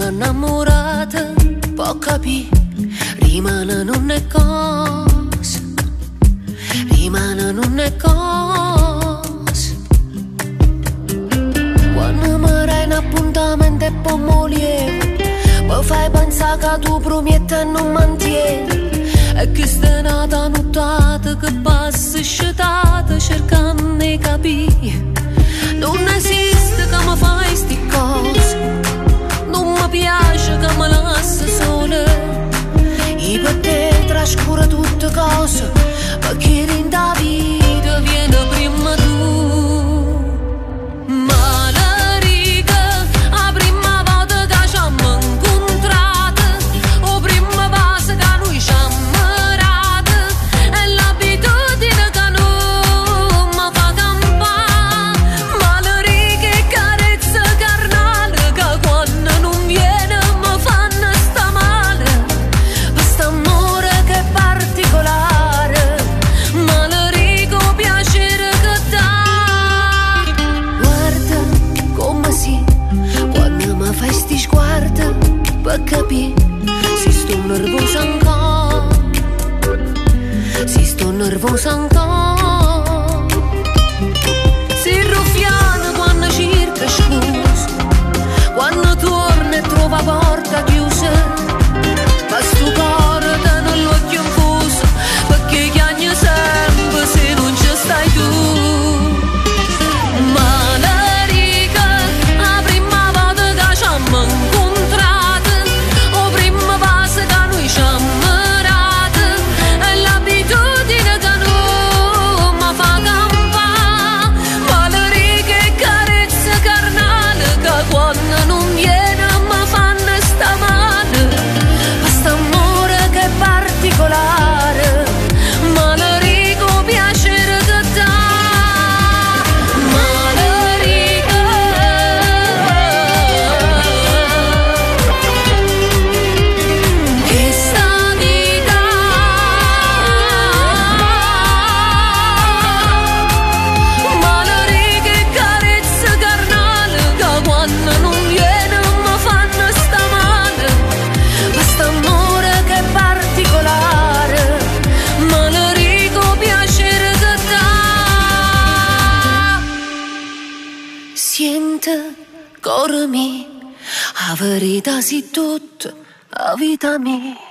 Innamorata può capire, rimane non è cosa, rimane non è cosa. Quando mi rai in appuntamento e poi molievo, mi fai pensare che tu prometti e non mantieni. E che stai nata nottata che passa scetata cercando di capire. Non esiste che mi fai sti cose, non mi piace che mi lasci sola. Io per te trascuro tutte cose, perché in da vita viene prima tu. Malarica, la prima volta che ci siamo incontrati, o prima base che noi ci ammirati, è l'abitudine che non mi fa campare. Malarica e carezza carnale che quando non viene mi fanno sta male. Questo amore che è particolare, Malarico piacere che dà. Guarda come si, quando mi fai sti sguardi, per capire se sto nervosa ancora, se sto nervosa ancora. Si ruffiana quando cerca scusa, quando torna e trova porta chiusa, ma sto cuore te nell'occhio infuso, perché chiagna sempre se non ci stai tu. Malarica, la prima volta che ci siamo incontrati, o prima base che noi ci ammirati, è l'abitudine che non mi fa campare. Malarica e carezza carnale che quando non viene mi fanno sta male. Questo amore che è particolare, Malarico piacere che dà. Malarica, che sta vita, Malarica e carezza carnale che quando non viene mi fanno sta male. Questo amore che è particolare, Malarico piacere che dà. Sente, cuore mio, la verità si tutta, la vita mia.